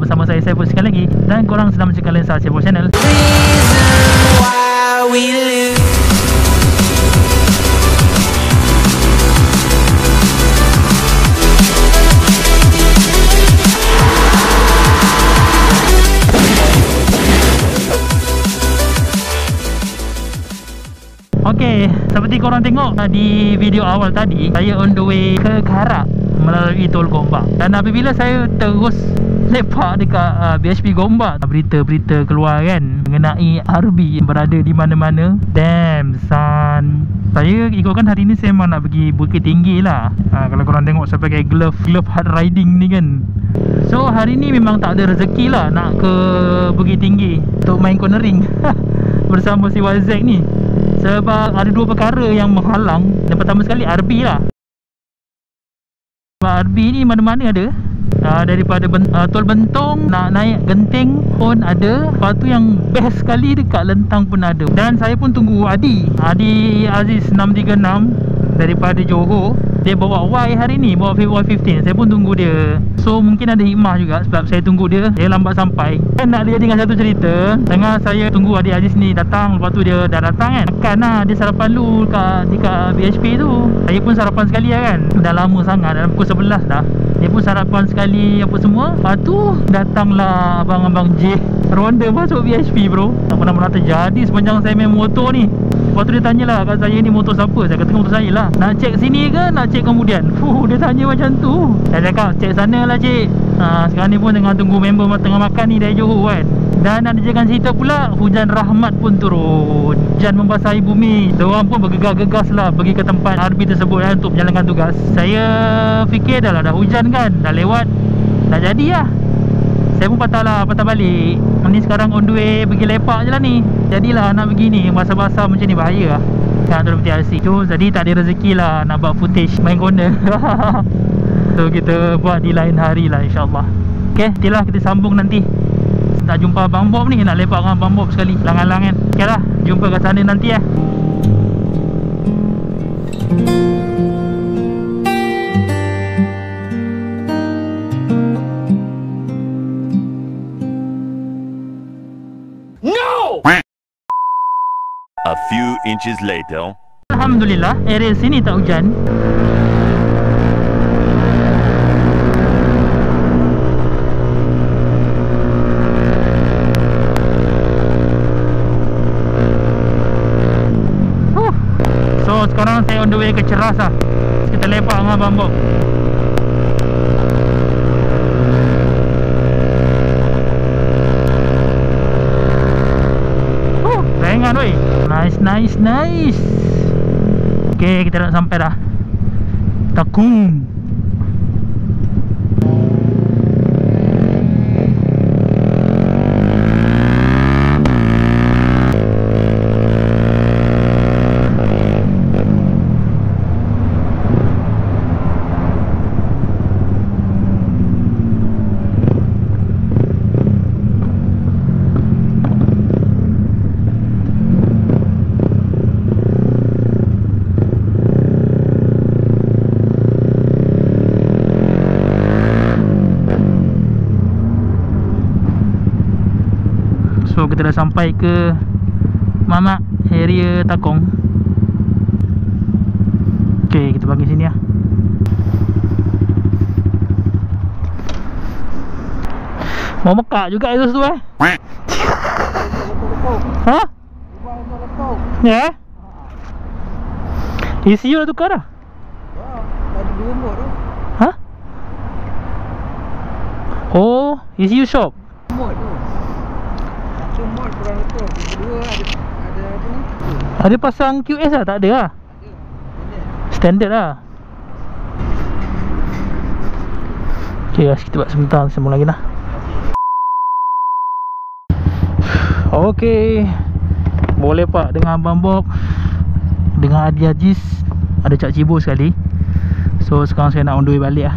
bersama saya Saiful sekali lagi, dan korang sedang menyaksikan Lensa Saiful Channel. Okey, seperti korang tengok di video awal tadi, saya on the way ke Karak melalui Tol Gombak. Dan apabila saya terus lepak dekat BHP Gombak, berita-berita keluar kan mengenai RB yang berada di mana-mana. Damn son, saya ikutkan hari ni saya memang nak pergi Bukit Tinggi lah. Kalau korang tengok saya pakai glove hard riding ni kan. So hari ni memang tak ada rezeki lah nak ke Bukit Tinggi untuk main cornering bersama si YZ ni. Sebab ada dua perkara yang menghalang. Yang pertama sekali RB lah. Sebab RB ni mana-mana ada. Daripada Tol Bentong nak naik Genting pun ada. Lepas tu yang best sekali dekat Lentang pun ada. Dan saya pun tunggu Adi Aziz 636 daripada Johor. Dia bawa Y hari ni, bawa Y15. Saya pun tunggu dia. So mungkin ada hikmah juga sebab saya tunggu dia, dia lambat sampai. Dan nak lihat dengan satu cerita, tengah saya tunggu Adik Aziz ni datang, lepas tu dia dah datang kan. Makan lah, dia sarapan dulu dekat BHP tu. Saya pun sarapan sekali lah kan. Dah lama sangat, dalam pukul 11 dah. Dia pun sarapan sekali apa semua. Lepas tu datanglah abang-abang J ronda masuk BHP bro. Tak pernah terjadi sepanjang saya main motor ni. Lepas tu dia tanyalah kat saya, ni motor siapa? Saya kata motor saya lah. Nak cek sini ke nak cek kemudian? Dia tanya macam tu. Saya cakap cek sana lah cik. Sekarang ni pun tengah tunggu member tengah makan ni dari Johor kan. Dan ada jangan cerita pula, hujan rahmat pun turun. Hujan membasahi bumi. Diorang pun bergegas-gegas lah pergi ke tempat RB tersebut kan, untuk menjalankan tugas. Saya fikir dah hujan kan, dah lewat, dah jadi lah. Saya pun patah balik. Ni sekarang on the way pergi lepak je lah ni. Jadilah nak pergi ni, basah-basah macam ni bahaya lah. Sekarang tu BTRC tu, jadi tak ada rezeki lah nak buat footage main corner. So kita buat di lain hari lah insyaAllah. Okay, nantilah kita sambung nanti. Tak jumpa Abang Bob ni, nak lepak dengan Abang Bob sekali, lang-lang kan. Okay lah, jumpa kat sana nanti ya. A few inches later. Alhamdulillah, area sini tak hujan. So sekarang saya on the way ke Ceras lah. Kita lepak dengan Abang Bob. Ringan weh. Nice. Okay, kita nak sampai dah. Takung. So kita dah sampai ke Mamak area Takong. Okay, kita bagi sini lah. Mau mekak juga itu tu Ha? Ya? ECU dah tukar dah? Ada 2 mod tu. Ha? Oh, ECU shop. Mod tu. Satu mod kurang lebih. Kedua ada apa ni? Ada pasang QS lah? Tak ada lah? Ada. Standard lah. Okay guys, kita buat sebentar, sambung lagi lah. Okay, boleh pak dengan Abang Bob, dengan Adi Aziz. Ada Cak Cibo sekali. So sekarang saya nak on the way balik lah.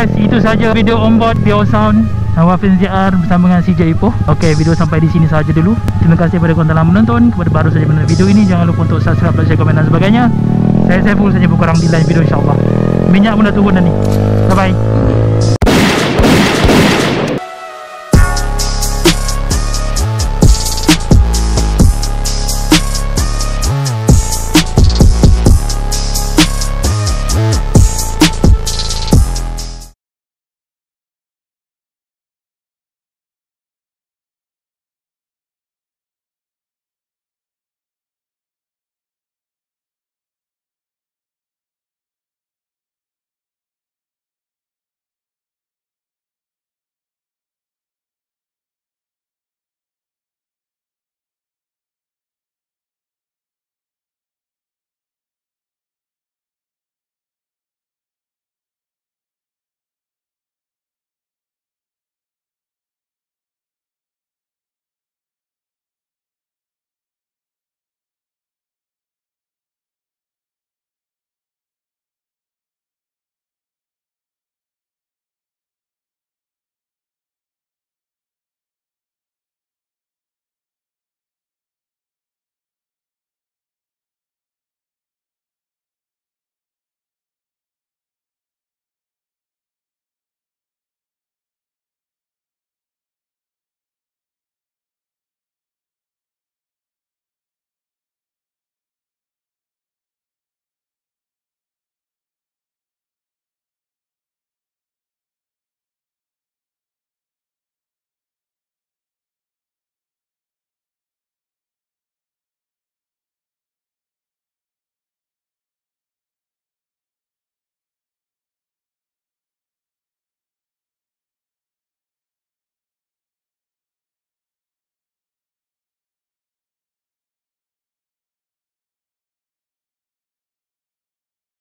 guys, itu saja video onboard Pure Sound Wafin ZR bersama dengan CJ Ipoh. Okey, video sampai di sini saja dulu. Terima kasih kepada korang telah menonton. Kepada baru saja menonton video ini, jangan lupa untuk subscribe, like, share, komen dan sebagainya. Saya Saiful, saja berkorang di lain video insyaAllah. Minyak pun dah turun dah ni. Bye bye.